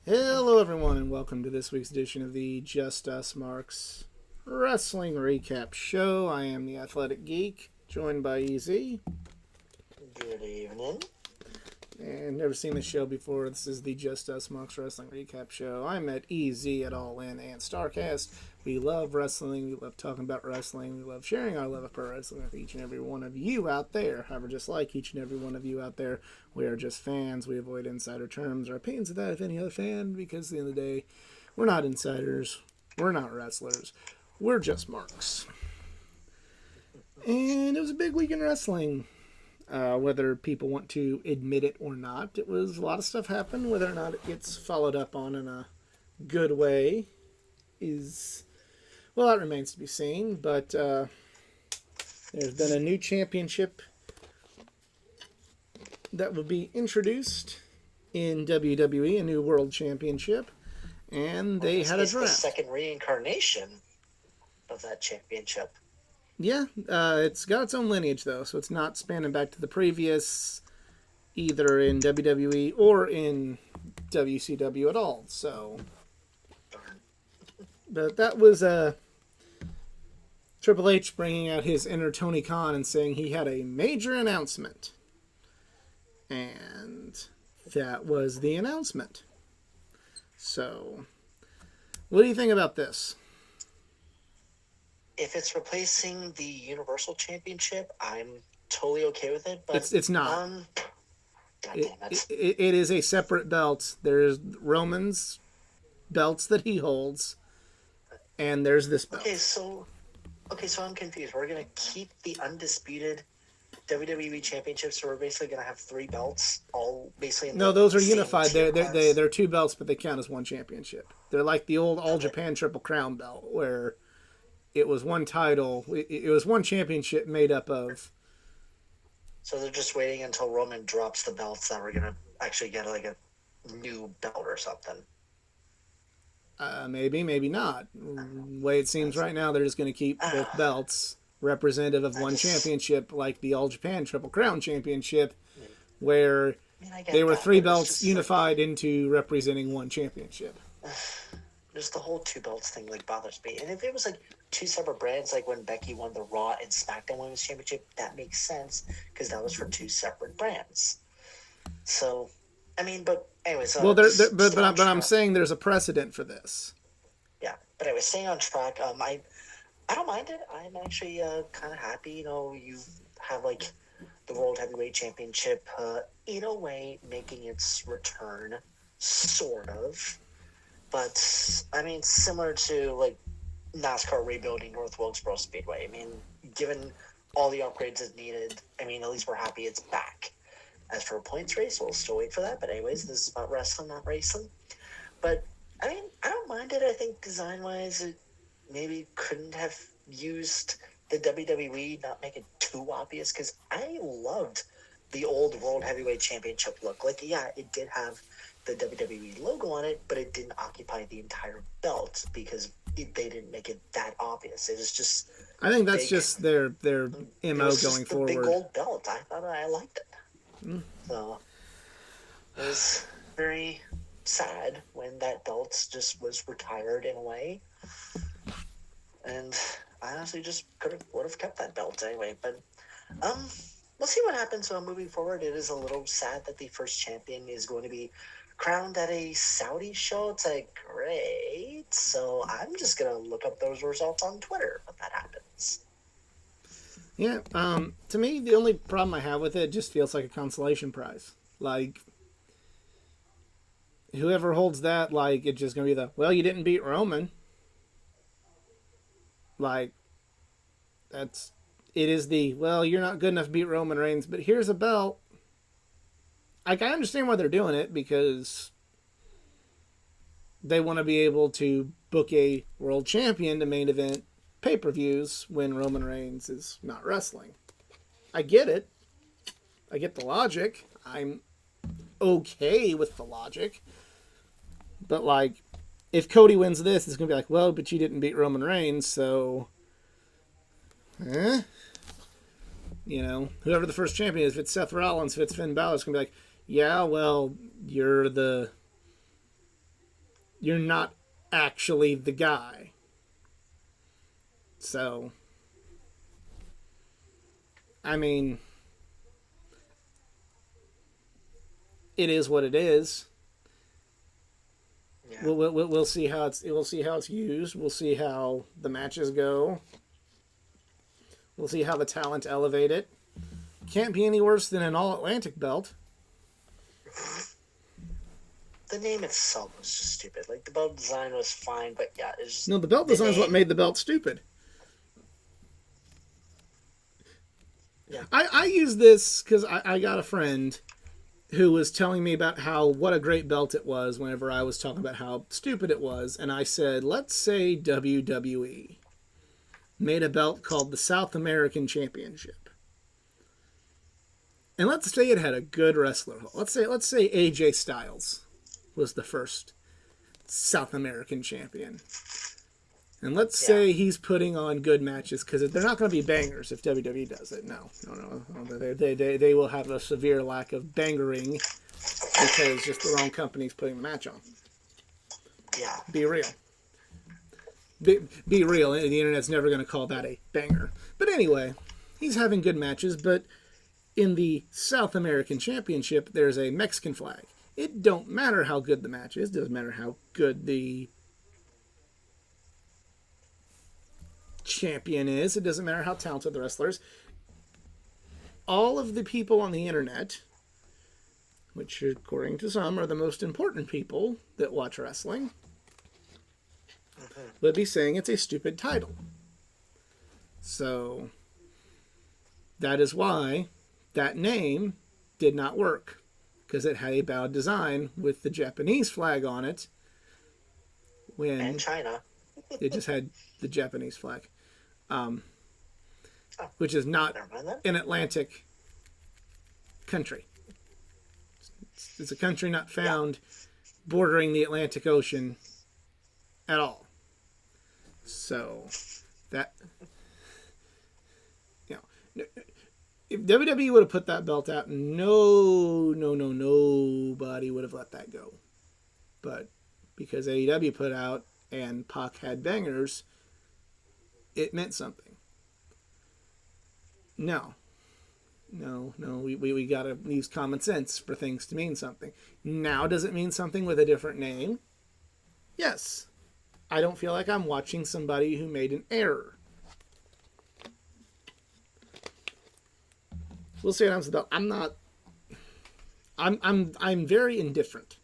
Hello, everyone, and welcome to this week's edition of the Just Us Marks Wrestling Recap Show. I am the Athletic Geek, joined by EZ. Good evening. And never seen this show before. This is the Just Us Marks Wrestling Recap Show. I'm at EZ at All In and Starcast. We love wrestling. We love talking about wrestling. We love sharing our love of pro wrestling with each and every one of you out there. However, just like each and every one of you out there, we are just fans. We avoid insider terms or opinions of that of any other fan because at the end of the day, we're not insiders. We're not wrestlers. We're just marks. And it was a big week in wrestling. Whether people want to admit it or not, it was a lot of stuff happened. Whether or not it gets followed up on in a good way is, well, that remains to be seen. But there's been a new championship that will be introduced in WWE, a new world championship, and they had a draft. The second reincarnation of that championship. Yeah, it's got its own lineage, though, so it's not spanning back to the previous, either in WWE or in WCW at all. So, but that was Triple H bringing out his inner Tony Khan and saying he had a major announcement. And that was the announcement. So, what do you think about this? If it's replacing the Universal Championship, I'm totally okay with it. But it's not. God damn it. It is a separate belt. There's Roman's belts that he holds, and there's this belt. Okay, so I'm confused. We're gonna keep the undisputed WWE Championship, so we're basically gonna have three belts, all basically. No, those are unified. They're two belts, but they count as one championship. They're like the old All Japan Triple Crown belt, where it was one title. It was one championship made up of. So they're just waiting until Roman drops the belts that we're gonna actually get like a new belt or something. Maybe, maybe not. The way it seems right now, they're just going to keep both belts representative of one championship, like the All Japan Triple Crown Championship, where they were three belts unified into representing one championship. Just the whole two belts thing bothers me. And if it was two separate brands, like when Becky won the Raw and SmackDown Women's Championship, that makes sense because that was for two separate brands. So, I mean, but anyways. Well, but I'm saying there's a precedent for this. Yeah, but anyway, staying on track. I don't mind it. I'm actually kind of happy. You have the World Heavyweight Championship in a way making its return, sort of. But, I mean, similar to, NASCAR rebuilding North Wilkesboro Speedway. I mean, given all the upgrades it needed, I mean, at least we're happy it's back. As for a points race, we'll still wait for that. But anyways, this is about wrestling, not racing. But, I mean, I don't mind it. I think design-wise, it maybe couldn't have used the WWE, not make it too obvious. Because I loved the old World Heavyweight Championship look. Yeah, it did have the WWE logo on it, but it didn't occupy the entire belt because they didn't make it that obvious. It was just. I think that's just their MO going forward. Big gold belt. I thought I liked it. So it was very sad when that belt just was retired in a way, and I honestly just would have kept that belt anyway. But we'll see what happens moving forward. It is a little sad that the first champion is going to be crowned at a Saudi show. It's great. So I'm just going to look up those results on Twitter when that happens. Yeah, to me, the only problem I have with it just feels like a consolation prize. Whoever holds that, it's just going to be well, you didn't beat Roman. It is well, you're not good enough to beat Roman Reigns, but here's a belt. I understand why they're doing it, because they want to be able to book a world champion to main event pay-per-views when Roman Reigns is not wrestling. I get it. I get the logic. I'm okay with the logic. But, if Cody wins this, it's going to be well, but you didn't beat Roman Reigns, so... whoever the first champion is, if it's Seth Rollins, if it's Finn Balor, it's going to be yeah, well, you're the you're not actually the guy. So, I mean, it is what it is. Yeah. We'll see how it's used. We'll see how the matches go. We'll see how the talent elevate it. Can't be any worse than an All Atlantic belt. The name itself was just stupid. Like, the belt design was fine, but yeah, it's just... No, the belt design is what made the belt stupid. Yeah. I use this because I got a friend who was telling me about what a great belt it was whenever I was talking about how stupid it was. And I said, let's say WWE made a belt called the South American Championship. And let's say it had a good wrestler. Let's say AJ Styles was the first South American champion. And let's say he's putting on good matches, because they're not going to be bangers if WWE does it. No. They will have a severe lack of bangering because just the wrong company's putting the match on. Yeah. Be real. Be real. The internet's never going to call that a banger. But anyway, he's having good matches, but in the South American Championship, there's a Mexican flag. It don't matter how good the match is. It doesn't matter how good the champion is. It doesn't matter how talented the wrestler is. All of the people on the internet, which according to some are the most important people that watch wrestling, would be saying it's a stupid title. So that is why that name did not work, because it had a bad design with the Japanese flag on it. And China. It just had the Japanese flag. Which is not an Atlantic country. It's a country not found bordering the Atlantic Ocean at all. So that, if WWE would have put that belt out, nobody would have let that go. But because AEW put out and Pac had bangers, it meant something. No, we gotta use common sense for things to mean something. Now, does it mean something with a different name? Yes. I don't feel like I'm watching somebody who made an error. We'll see what happens with that. I'm very indifferent.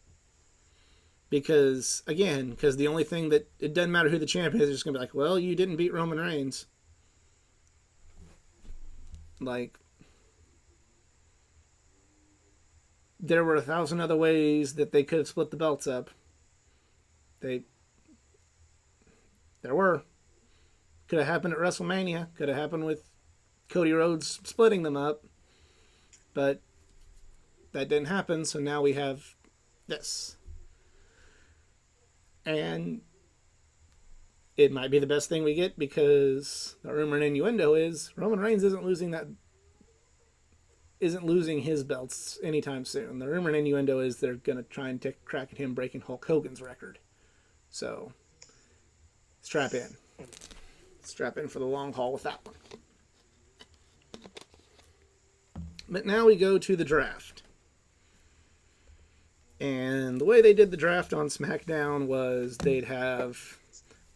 Because the only thing that, it doesn't matter who the champion is, it's just going to be like, well, you didn't beat Roman Reigns. Like, there were 1,000 other ways that they could have split the belts up. There were. Could have happened at WrestleMania. Could have happened with Cody Rhodes splitting them up. But that didn't happen, so now we have this. And it might be the best thing we get, because the rumor and innuendo is Roman Reigns isn't losing his belts anytime soon. The rumor and innuendo is they're going to try and take a crack at him breaking Hulk Hogan's record. So, strap in. Strap in for the long haul with that one. But now we go to the draft. And the way they did the draft on SmackDown was they'd have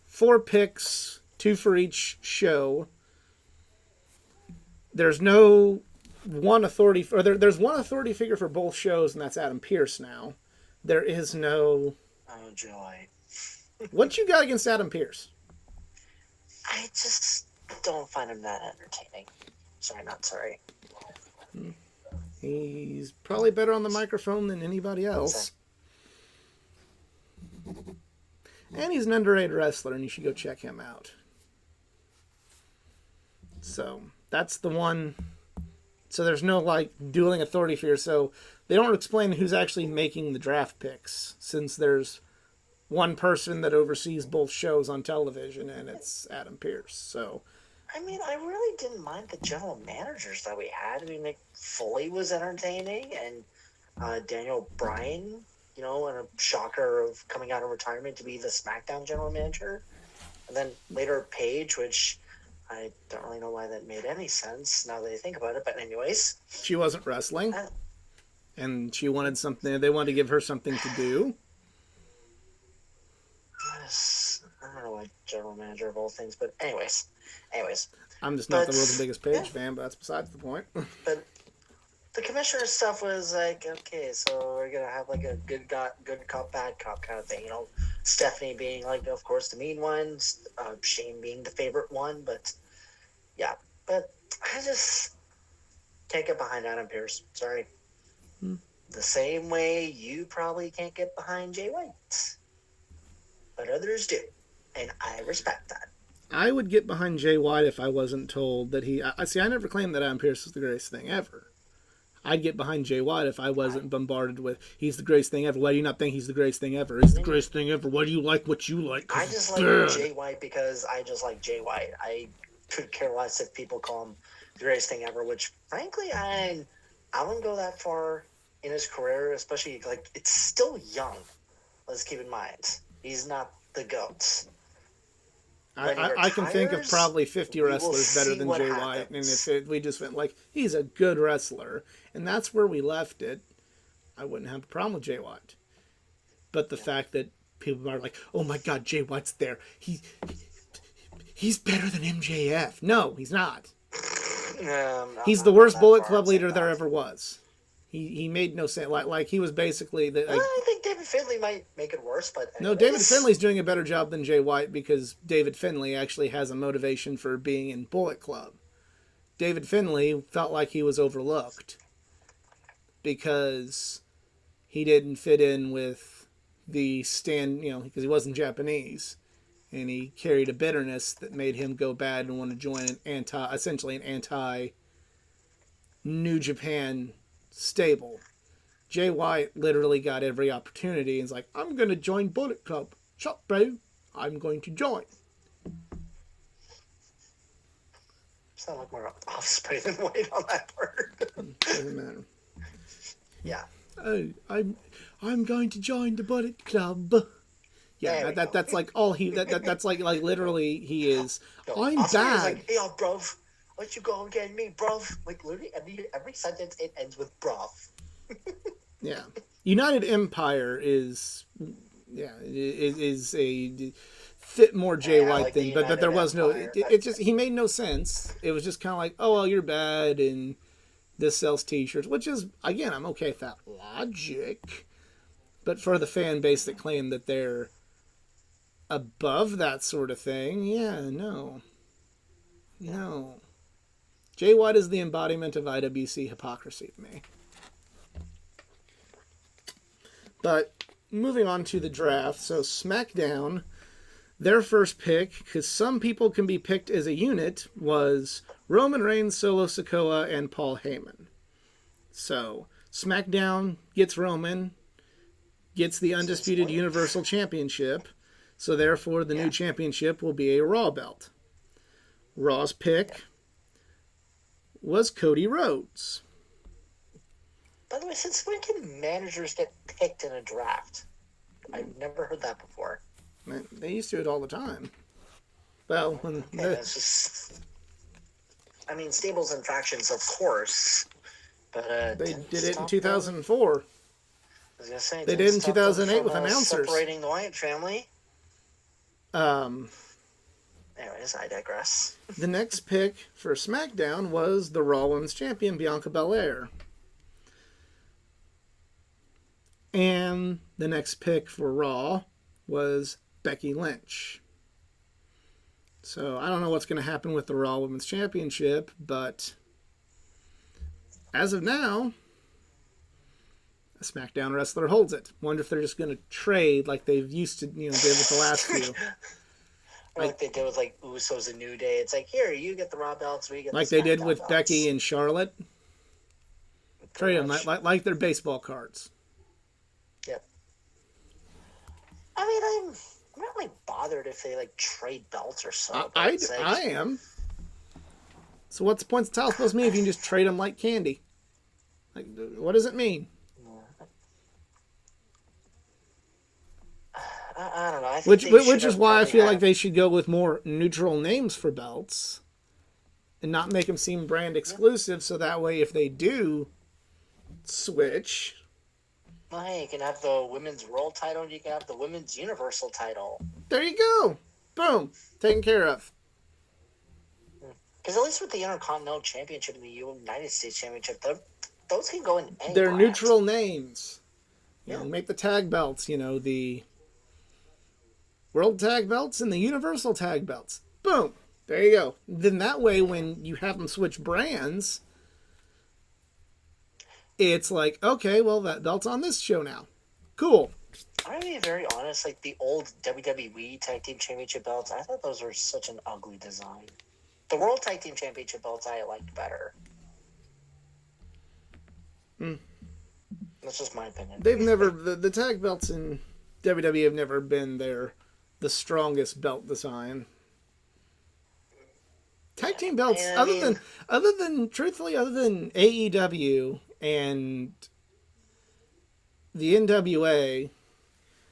4 picks, 2 for each show. There's no one authority, or there's one authority figure for both shows, and that's Adam Pearce now. There is no... Oh, joy. What you got against Adam Pearce? I just don't find him that entertaining. Sorry. He's probably better on the microphone than anybody else. And he's an underrated wrestler, and you should go check him out. So, that's the one. So there's no, dueling authority figure. So they don't explain who's actually making the draft picks, since there's one person that oversees both shows on television, and it's Adam Pearce. So... I mean, I really didn't mind the general managers that we had. I mean, Mick Foley was entertaining, and Daniel Bryan, you know, and a shocker of coming out of retirement to be the SmackDown general manager. And then later Paige, which I don't really know why that made any sense now that I think about it. But anyways, She wasn't wrestling, I, and she wanted something. They wanted to give her something to do. I don't know why general manager of all things, but anyways. I'm just not But, the world's biggest Paige yeah. fan, but that's besides the point. But the commissioner stuff was like, okay, so we're gonna have like a good cop, bad cop kind of thing, you know. Stephanie being like, of course, the mean one, Shane being the favorite one, but yeah. But I just can't get behind Adam Pearce. Sorry. The same way you probably can't get behind Jay White, but others do, and I respect that. I would get behind Jay White if I wasn't told that he. I see. I never claimed that Adam Pearce was the greatest thing ever. I'd get behind Jay White if I wasn't bombarded with "he's the greatest thing ever." Why do you not think he's the greatest thing ever? He's the greatest thing ever. Why do you like what you like? I just like Jay White because I just like Jay White. I could care less if people call him the greatest thing ever, which frankly I wouldn't go that far in his career, especially like it's still young. Let's keep in mind he's not the GOAT. I can think of probably 50 wrestlers better than Jay White, and if we just went like he's a good wrestler, and that's where we left it, I wouldn't have a problem with Jay White. But the fact that people are like, "Oh my God, Jay White's there. He's better than MJF." No, he's not. He's the worst Bullet Club leader there ever was. He made no sense. Like he was basically the. I think David Finlay might make it worse, but anyways. No, David Finlay's doing a better job than Jay White because David Finlay actually has a motivation for being in Bullet Club. David Finlay felt like he was overlooked because he didn't fit in with the because he wasn't Japanese, and he carried a bitterness that made him go bad and want to join an anti New Japan stable. Jay White literally got every opportunity and is like, I'm going to join Bullet Club. Shut, bro. I'm going to join. Sound like more Offspring than White on that part. Doesn't matter. Yeah. Oh, I'm going to join the Bullet Club. Yeah, that's like all he. That's like literally he is. No, I'm Osprey bad. is like, hey, yo, bruv, let you go and get me, bruv. Like literally every sentence it ends with bruv. Yeah, United Empire is a fit more Jay White like thing, the but there was no. Empire. It just he made no sense. It was just kind of like, oh well, you're bad, and this sells T-shirts, which is again, I'm okay with that logic, but for the fan base that claim that they're above that sort of thing, no. Jay White is the embodiment of IWC hypocrisy to me. But moving on to the draft, so SmackDown, their first pick, because some people can be picked as a unit, was Roman Reigns, Solo Sikoa, and Paul Heyman. So SmackDown gets Roman, gets the undisputed Universal Championship, so therefore the new championship will be a Raw belt. Raw's pick was Cody Rhodes. By the way, since when can managers get picked in a draft? I've never heard that before. They used to do it all the time. Well, That's just. I mean, stables and factions, of course, but they did it in 2004. I was gonna say they did in 2008 with announcers separating the Wyatt family. Anyways, I digress. The next pick for SmackDown was the Raw Women's Champion Bianca Belair. And the next pick for Raw was Becky Lynch. So I don't know what's going to happen with the Raw Women's Championship, but as of now, a SmackDown wrestler holds it. Wonder if they're just going to trade like they've used to, did with the last few. Like they did with like Usos and New Day. It's like, here, you get the Raw belts, we get like the they did SmackDown with belts. Becky and Charlotte. Trade them like they're baseball cards. Yep. I mean, I'm not really bothered if they like trade belts or so. I am. So what's the point of title supposed to mean if you can just trade them like candy? Like, what does it mean? I don't know. I think Which they should which is have why I probably feel like had. they should go with more neutral names for belts and not make them seem brand Yeah. exclusive. So that way, if they do switch, Well, hey, you can have the women's world title, and you can have the women's universal title. there you go. Boom, taken care of. Because at least with the Intercontinental Championship and the United States Championship, those can go in any They're brand. neutral names. You Yeah. know, make the tag belts. You know, the world tag belts and the universal tag belts. Boom. There you go. Then that way, when you have them switch brands, it's like, okay, well, that belt's on this show now. Cool. I'm gonna be very honest. Like the old WWE Tag Team Championship belts, I thought those were such an ugly design. The World Tag Team Championship belts I liked better. That's just my opinion. They've never, the tag belts in WWE have never been the strongest belt design. Tag team belts, Yeah, I mean, truthfully, other than AEW and the NWA,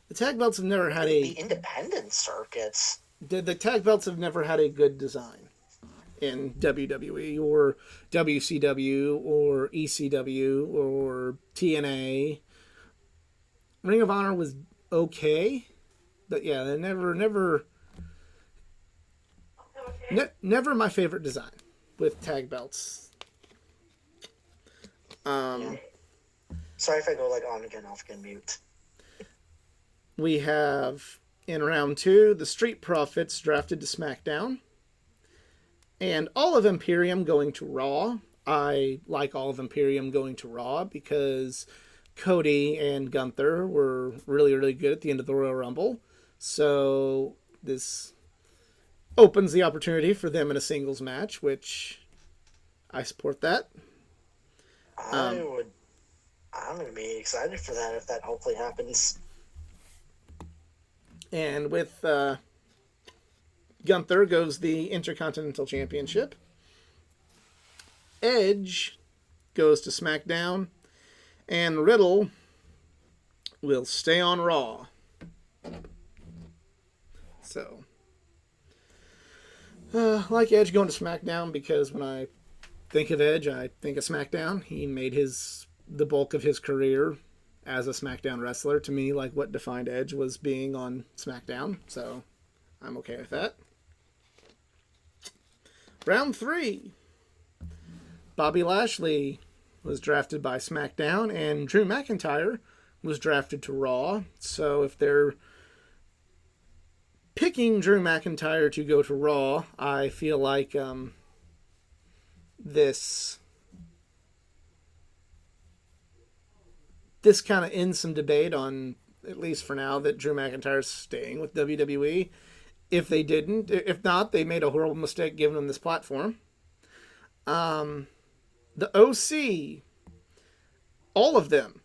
the tag belts have never had the a independent circuits. the tag belts have never had a good design in WWE or WCW or ECW or TNA. Ring of Honor was okay, but yeah, they never my favorite design with tag belts. Yeah. Sorry if I go like on again, off again, mute. We have in round 2 the Street Profits drafted to SmackDown, and all of Imperium going to Raw. I like all of Imperium going to Raw because Cody and Gunther were really, really good at the end of the Royal Rumble. So this opens the opportunity for them in a singles match, which I support that. I'm gonna be excited for that if that hopefully happens. And with Gunther goes the Intercontinental Championship. Edge goes to SmackDown. And Riddle will stay on Raw. So, like Edge going to SmackDown because when I think of Edge, I think of SmackDown. He made the bulk of his career as a SmackDown wrestler. To me, like what defined Edge was being on SmackDown. So, I'm okay with that. Round 3. Bobby Lashley was drafted by SmackDown, and Drew McIntyre was drafted to Raw. So if they're picking Drew McIntyre to go to Raw, I feel like this kind of ends some debate on, at least for now, that Drew McIntyre's staying with WWE. If they didn't, if not, they made a horrible mistake giving him this platform. The OC, all of them,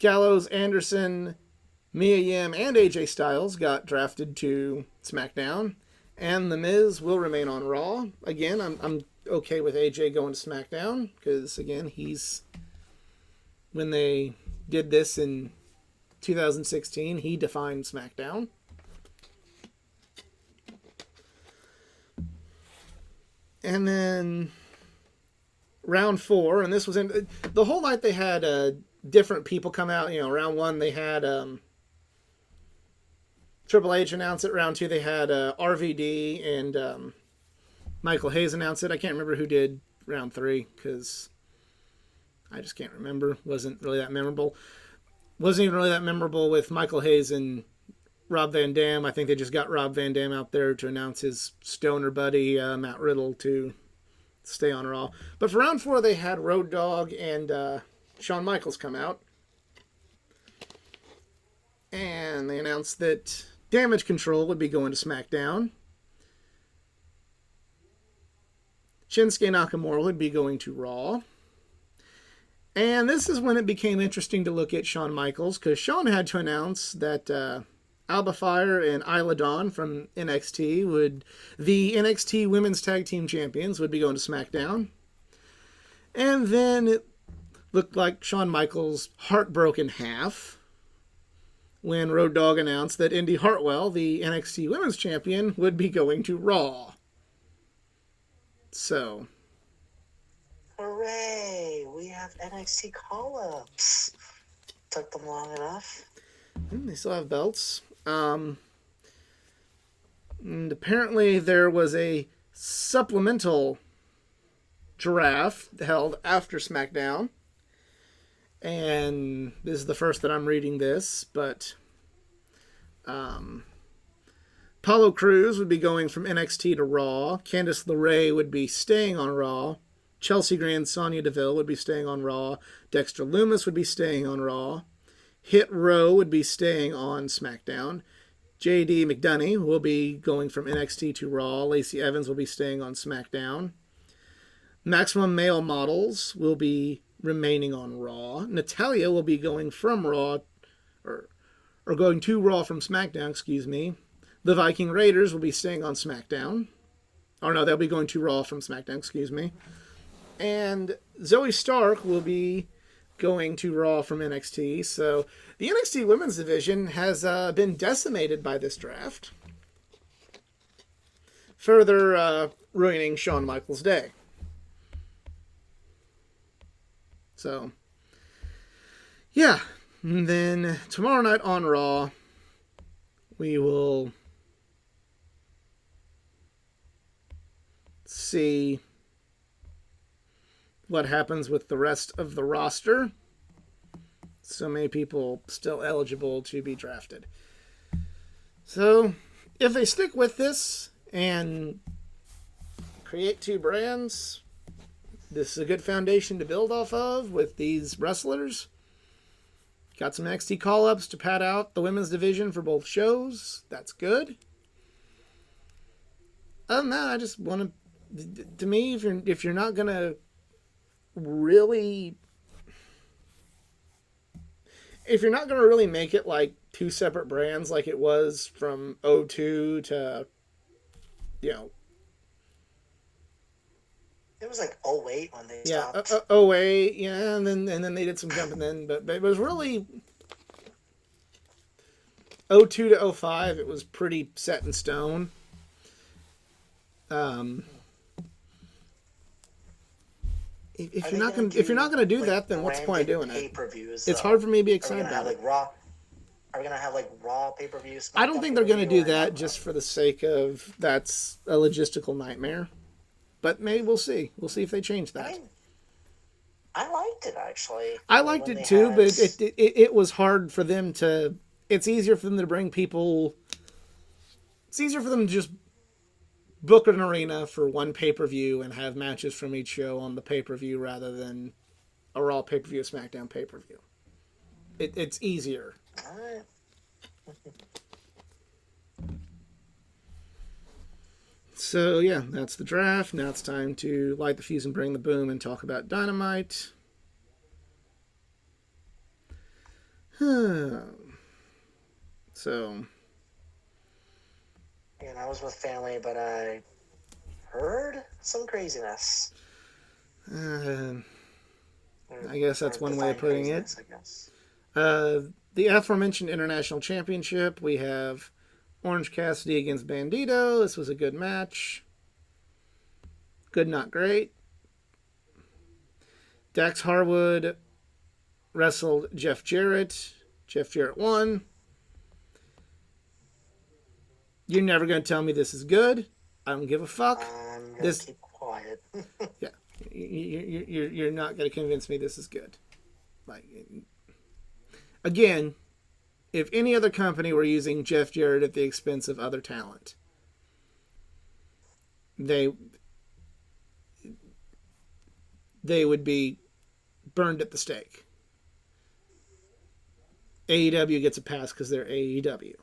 Gallows, Anderson, Mia Yim, and AJ Styles got drafted to SmackDown, and The Miz will remain on Raw. Again, I'm okay with AJ going to SmackDown because again, when they did this in 2016, he defined SmackDown. And then round 4, and this was in the whole night. They had different people come out. You know, round 1 they had Triple H announce it. Round 2 they had RVD and Michael Hayes announce it. I can't remember who did round 3 because I just can't remember. Wasn't really that memorable. Wasn't even really that memorable with Michael Hayes and Rob Van Dam. I think they just got Rob Van Dam out there to announce his stoner buddy Matt Riddle to stay on Raw. But for round 4, they had Road Dogg and Shawn Michaels come out. And they announced that Damage Control would be going to SmackDown. Shinsuke Nakamura would be going to Raw. And this is when it became interesting to look at Shawn Michaels, because Shawn had to announce that Alba Fire and Isla Dawn from NXT the NXT Women's Tag Team Champions, would be going to SmackDown. And then it looked like Shawn Michaels' heartbroken half when Road Dogg announced that Indy Hartwell, the NXT Women's Champion, would be going to Raw. So, hooray! We have NXT call-ups. Took them long enough. They still have belts. And apparently there was a supplemental draft held after SmackDown. And this is the first that I'm reading this, but Apollo Crews would be going from NXT to Raw. Candice LeRae would be staying on Raw. Chelsea Green, Sonya Deville would be staying on Raw. Dexter Lumis would be staying on Raw. Hit Row would be staying on SmackDown. JD McDonough will be going from NXT to Raw. Lacey Evans will be staying on SmackDown. Maximum Male Models will be remaining on Raw. Natalya will be going from Raw, or going to Raw from SmackDown, excuse me. The Viking Raiders will be staying on SmackDown. Or no, they'll be going to Raw from SmackDown, excuse me. And Zoe Stark will be going to Raw from NXT. So the NXT Women's Division has been decimated by this draft. Further ruining Shawn Michaels' day. So, yeah. And then tomorrow night on Raw, we will see what happens with the rest of the roster. So many people still eligible to be drafted. So, if they stick with this and create two brands, this is a good foundation to build off of with these wrestlers. Got some NXT call-ups to pad out the women's division for both shows. That's good. Other than that, I just want to me, if you're not going to really... If you're not going to really make it like two separate brands like it was from '02 to, It was like '08 when they stopped. stopped. '08, yeah, and then they did some jumping in, but it was really '02 to '05. It was pretty set in stone. If you're not gonna do that, then what's the point of doing it? Pay-per-views, it's hard for me to be excited about it. Are we gonna have like Raw pay-per-views? I don't think they're gonna do that just for the sake of that's a logistical nightmare. But maybe we'll see. We'll see if they change that. I liked it actually. I liked it too, but it was hard for them to. It's easier for them to bring people. It's easier for them to just book an arena for one pay-per-view and have matches from each show on the pay-per-view rather than a Raw pay-per-view, a SmackDown pay-per-view. It's easier. All right. So, yeah, that's the draft. Now it's time to light the fuse and bring the boom and talk about Dynamite. So... And I was with family, but I heard some craziness. I guess that's one way of putting it. I guess. The aforementioned International Championship, we have Orange Cassidy against Bandito. This was a good match. Good, not great. Dax Harwood wrestled Jeff Jarrett. Jeff Jarrett won. You're never going to tell me this is good. I don't give a fuck. I'm going to keep quiet. Yeah. You're not going to convince me this is good. Like, again, if any other company were using Jeff Jarrett at the expense of other talent, they would be burned at the stake. AEW gets a pass because they're AEW.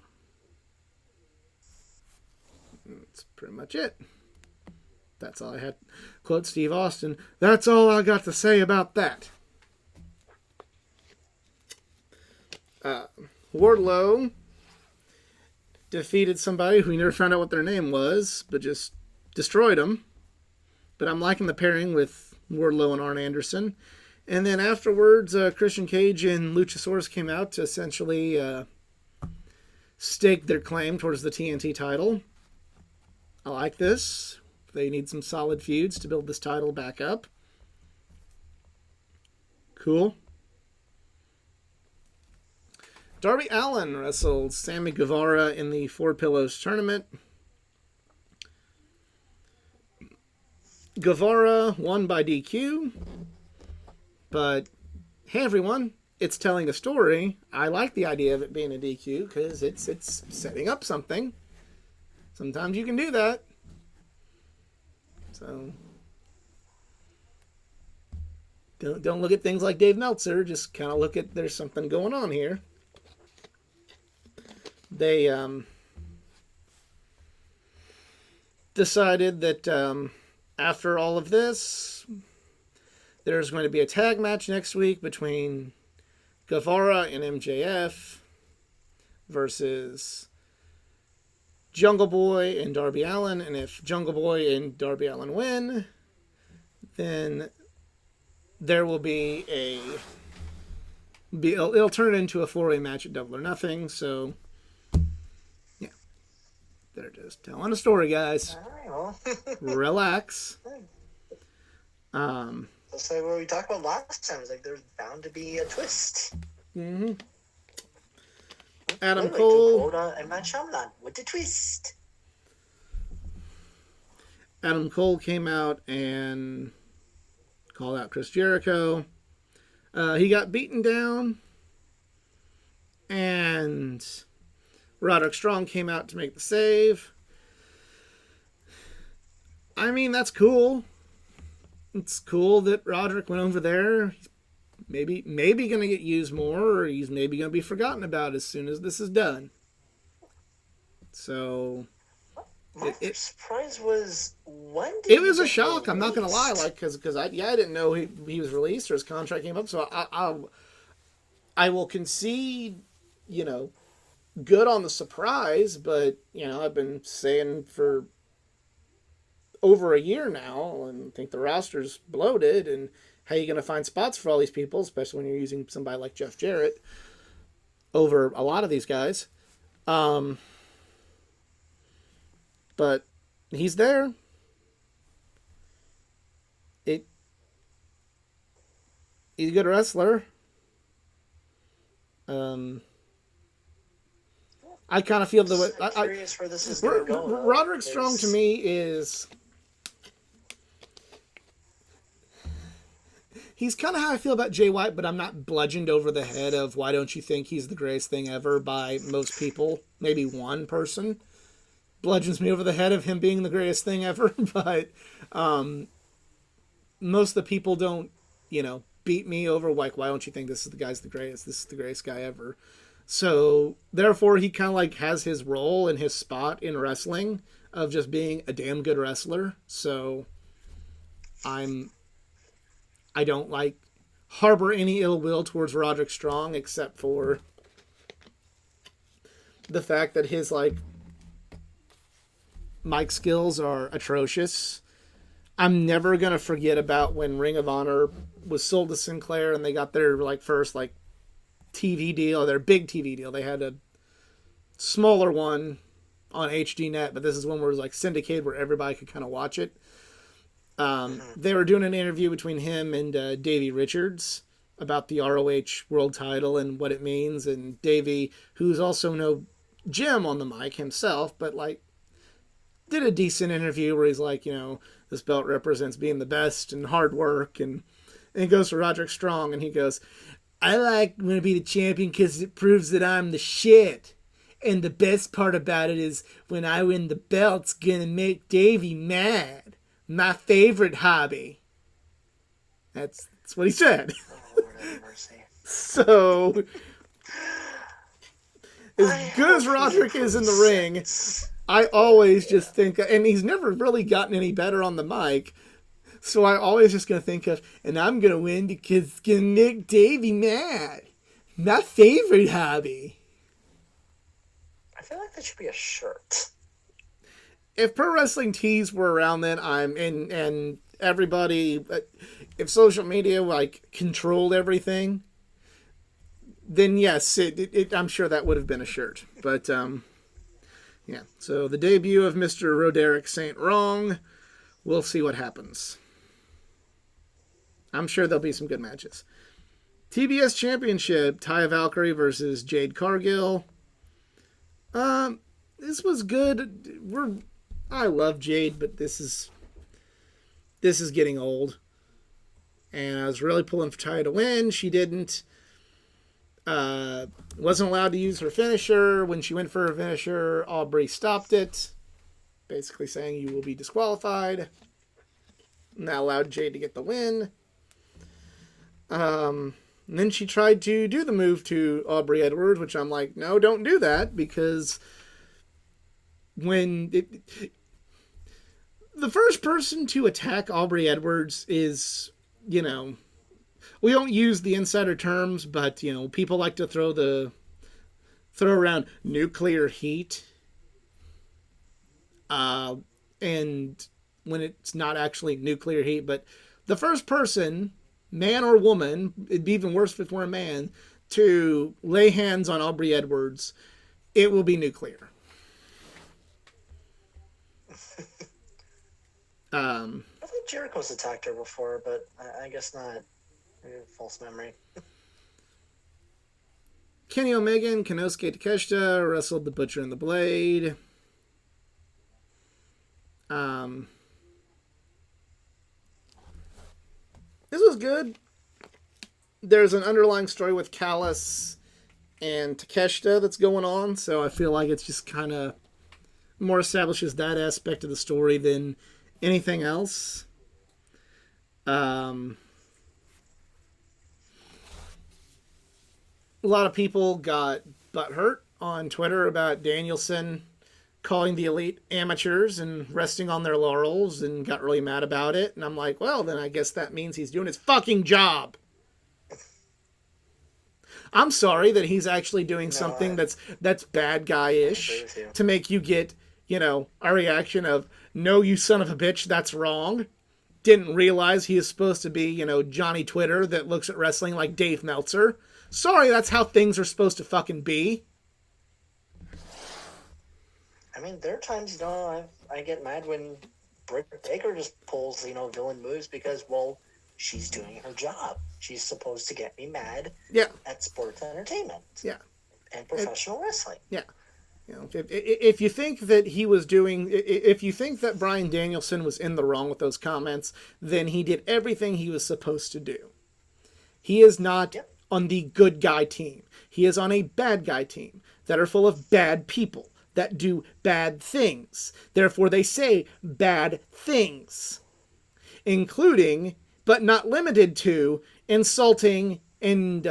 That's pretty much it. That's all I had. Quote Steve Austin, that's all I got to say about that. Wardlow defeated somebody who we never found out what their name was, but just destroyed him. But I'm liking the pairing with Wardlow and Arn Anderson. And then afterwards, Christian Cage and Luchasaurus came out to essentially stake their claim towards the TNT title. I like this. They need some solid feuds to build this title back up. Cool. Darby Allin wrestled Sammy Guevara in the Four Pillows tournament. Guevara won by DQ. But, hey everyone, it's telling a story. I like the idea of it being a DQ because it's setting up something. Sometimes you can do that. So, don't look at things like Dave Meltzer. Just kind of look at there's something going on here. They decided that after all of this, there's going to be a tag match next week between Guevara and MJF versus Jungle Boy and Darby Allin. And if Jungle Boy and Darby Allin win, then there will be it'll turn it into a 4-way match at Double or Nothing. So, yeah. They're just telling a story, guys. All right, well. Relax. That's like what we talked about last time. It's like there's bound to be a twist. Mm-hmm. Adam Like Cole. and Matt Shyamalan with the twist. Adam Cole came out and called out Chris Jericho. He got beaten down. And Roderick Strong came out to make the save. I mean, that's cool. It's cool that Roderick went over there. He's maybe going to get used more, or he's maybe going to be forgotten about as soon as this is done. So, my surprise was when did it was a shock. I'm not going to lie, like because I didn't know he was released or his contract came up. So I will concede, good on the surprise, but I've been saying for over a year now, and think the roster's bloated, and how are you going to find spots for all these people, especially when you're using somebody like Jeff Jarrett over a lot of these guys. But he's there. He's a good wrestler. I kind of feel the way. I'm curious where this is going to go. Roderick Strong to me is. He's kind of how I feel about Jay White, but I'm not bludgeoned over the head of why don't you think he's the greatest thing ever by most people. Maybe one person bludgeons me over the head of him being the greatest thing ever, but most of the people don't, beat me over like, why don't you think this is the guy's the greatest? This is the greatest guy ever. So therefore, he kind of like has his role and his spot in wrestling of just being a damn good wrestler. So I don't harbor any ill will towards Roderick Strong, except for the fact that his mic skills are atrocious. I'm never gonna forget about when Ring of Honor was sold to Sinclair and they got their first TV deal, their big TV deal. They had a smaller one on HDNet, but this is one where it was syndicated, where everybody could kind of watch it. They were doing an interview between him and Davey Richards about the ROH world title and what it means. And Davey, who's also no Jim on the mic himself, but did a decent interview where he's this belt represents being the best and hard work. And he goes to Roderick Strong and he goes, I want to be the champion because it proves that I'm the shit. And the best part about it is when I win the belt, it's going to make Davey mad. My favorite hobby. That's what he said. Oh, Lord have mercy. So, as good as Roderick is in the ring, I always just think, and he's never really gotten any better on the mic, so I always just going to think of, and I'm going to win because it's going to make Davey mad. My favorite hobby. I feel like that should be a shirt. If Pro Wrestling Tees were around then, and everybody, if social media controlled everything, then yes, I'm sure that would have been a shirt. But yeah. So the debut of Mr. Roderick Saint Wrong. We'll see what happens. I'm sure there'll be some good matches. TBS Championship, Taya Valkyrie versus Jade Cargill. This was good. I love Jade, but this is getting old. And I was really pulling for Taya to win. She didn't. Wasn't allowed to use her finisher. When she went for her finisher, Aubrey stopped it, basically saying you will be disqualified. And that allowed Jade to get the win. And then she tried to do the move to Aubrey Edwards, which I'm like, no, don't do that, because the first person to attack Aubrey Edwards is, we don't use the insider terms, but, people like to throw around nuclear heat. And when it's not actually nuclear heat, but the first person, man or woman, it'd be even worse if it were a man, to lay hands on Aubrey Edwards, it will be nuclear. I think Jericho's attacked her before, but I guess not. False memory. Kenny Omega and Konosuke Takeshita wrestled the Butcher and the Blade. This was good. There's an underlying story with Callis and Takeshita that's going on, so I feel like it's just kind of more establishes that aspect of the story than anything else. A lot of people got butthurt on Twitter about Danielson calling the Elite amateurs and resting on their laurels, and got really mad about it. And I'm like, well, then I guess that means he's doing his fucking job. I'm sorry that he's actually doing something that's bad guy-ish to make you get, a reaction of, no, you son of a bitch, that's wrong. Didn't realize he is supposed to be, Johnny Twitter that looks at wrestling like Dave Meltzer. Sorry, that's how things are supposed to fucking be. I mean, there are times, I get mad when Britt Baker just pulls, villain moves because, well, she's doing her job. She's supposed to get me mad at sports entertainment. Yeah. And professional wrestling. Yeah. If you think that if you think that Bryan Danielson was in the wrong with those comments, then he did everything he was supposed to do. He is not on the good guy team. He is on a bad guy team that are full of bad people that do bad things. Therefore, they say bad things, including, but not limited to, insulting and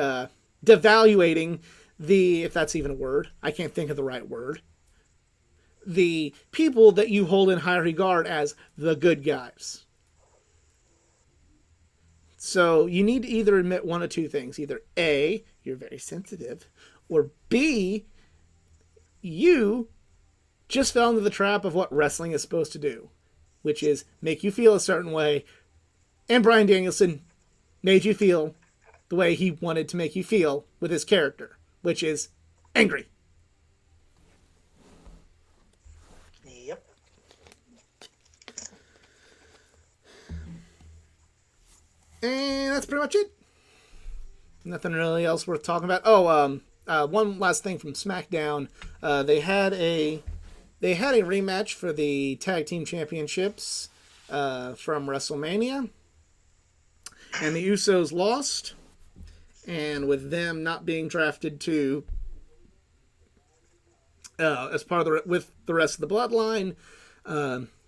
devaluating if that's even a word, I can't think of the right word, the people that you hold in high regard as the good guys. So you need to either admit one of two things. Either A, you're very sensitive, or B, you just fell into the trap of what wrestling is supposed to do, which is make you feel a certain way, and Bryan Danielson made you feel the way he wanted to make you feel with his character, which is angry. Yep. And that's pretty much it. Nothing really else worth talking about. One last thing from SmackDown. They had a rematch for the Tag Team Championships from WrestleMania. And the Usos lost. And with them not being drafted to as part of with the rest of the bloodline,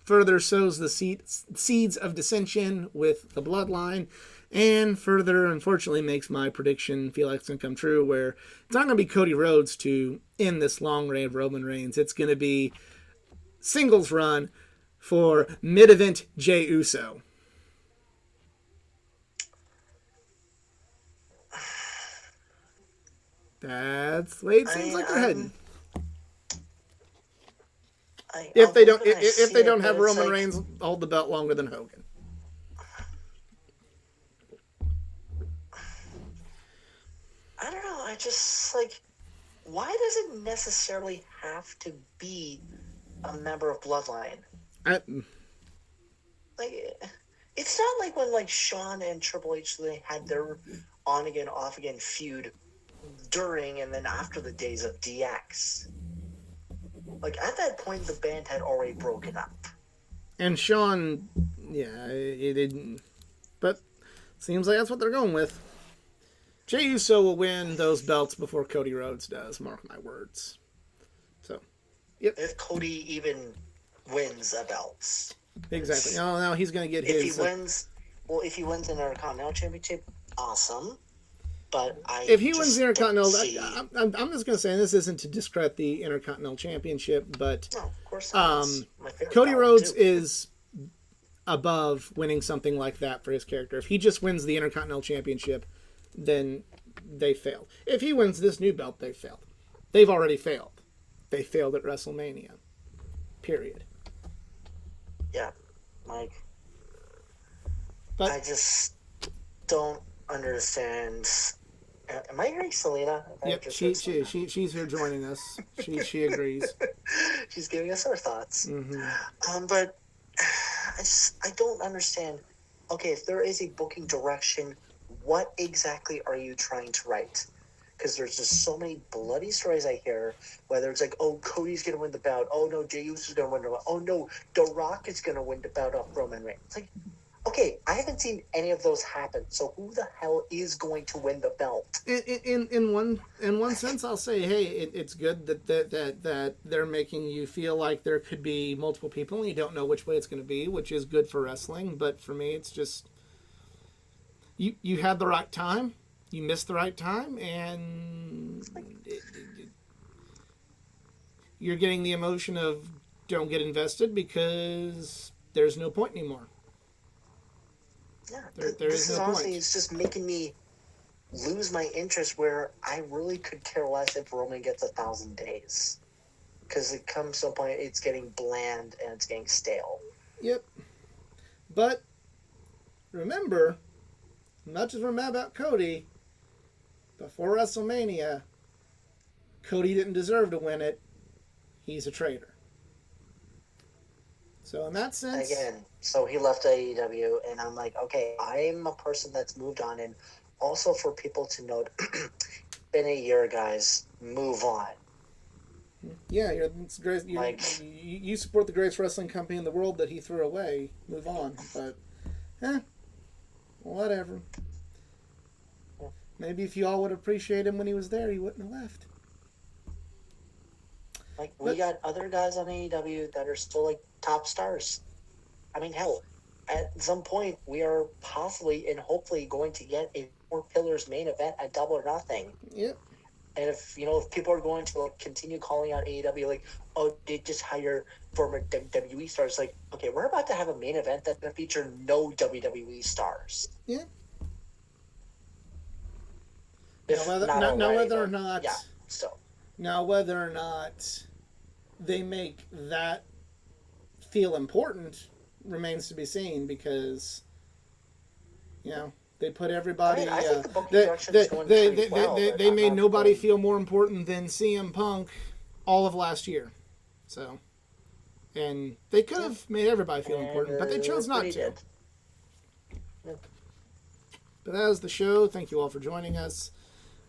further sows the seeds of dissension with the bloodline, and further, unfortunately, makes my prediction feel like it's going to come true, where it's not going to be Cody Rhodes to end this long reign of Roman Reigns. It's going to be singles run for mid-event Jey Uso. That's the way it seems like they're heading. If they don't have Roman Reigns hold the belt longer than Hogan. I don't know. I just like, why does it necessarily have to be a member of Bloodline? I, Like, it's not like when like Shawn and Triple H they had their on again, off again feud during and then after the days of DX. Like at that point, the band had already broken up. and Shawn, yeah, it didn't. But seems like that's what they're going with. Jey Uso will win those belts before Cody Rhodes does. Mark my words. So, If Cody even wins a belt, exactly. No, he's going to get if his. he wins, well, if he wins an Intercontinental Championship, awesome. But If he wins the Intercontinental, see... I'm just going to say, this isn't to discredit the Intercontinental Championship, but No, of course not. My favorite Cody belt, Rhodes too. is above winning something like that for his character. If he just wins the Intercontinental Championship, then they failed. If he wins this new belt, they failed. They've already failed. They failed at WrestleMania. Period. Yeah, like, But I just don't understand. Am I hearing Selena? yep, she's here joining us. She agrees. She's giving us her thoughts. Mm-hmm. But I don't understand. Okay, if there is a booking direction, what exactly are you trying to write? Because there's just so many bloody stories I hear, whether it's like, oh, Cody's going to win the bout. Oh, no, Jey Uso's going to win the bout. Oh, no, The Rock is going to win the bout off Roman Reigns. It's like, okay, I haven't seen any of those happen. So who the hell is going to win the belt? In one sense, I'll say, hey, it's good that they're making you feel like there could be multiple people and you don't know which way it's going to be, which is good for wrestling. But for me, it's just you had the right time, you missed the right time, and you're getting the emotion of don't get invested because there's no point anymore. Yeah, There this is no honestly, point. it's just making me lose my interest where I really could care less if Roman gets 1,000 days. Because it comes to a point, it's getting bland and it's getting stale. Yep. But remember, much as we're mad about Cody, before WrestleMania, Cody didn't deserve to win it. He's a traitor. So in that sense, Again, so he left AEW, and I'm like, okay, I'm a person that's moved on. And also for people to note, been a year, guys, move on. yeah, you support the greatest wrestling company in the world that he threw away. Move on. But, whatever. Maybe if you all would appreciate him when he was there, he wouldn't have left. Like, we got other guys on AEW that are still, like, top stars. I mean, hell, at some point, we are possibly and hopefully going to get a 4 Pillars main event at Double or Nothing. Yep. And if people are going to like continue calling out AEW like, oh, they just hire former WWE stars, like, okay, we're about to have a main event that's going to feature no WWE stars. Yeah. If Now not already, whether or but not, yeah, so now whether or not they make that feel important remains to be seen, because they put everybody. I think the booking direction is going pretty well, but they I'm made not nobody going- feel more important than CM Punk all of last year. So, and they could have made everybody feel important, but they chose not They to. did. But that was the show. Thank you all for joining us.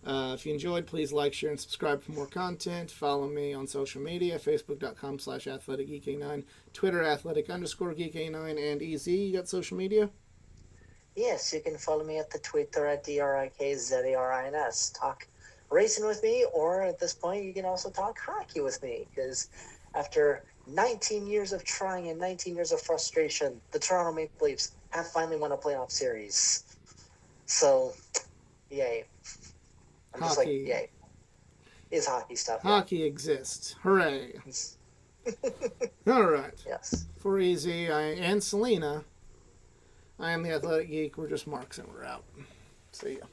If you enjoyed, please like, share, and subscribe for more content. Follow me on social media, facebook.com/athleticgeek89, Twitter, athletic_geek89, and EZ. You got social media? Yes, you can follow me at the Twitter at DRIKZARINS. Talk racing with me, or at this point, you can also talk hockey with me, because after 19 years of trying and 19 years of frustration, the Toronto Maple Leafs have finally won a playoff series. So, yay. I'm just like, Hockey. yay. Is hockey stuff. Hockey exists. Hooray. All right. Yes. For EZ and Selena, I am the Athletic Geek. We're just marks and we're out. See ya.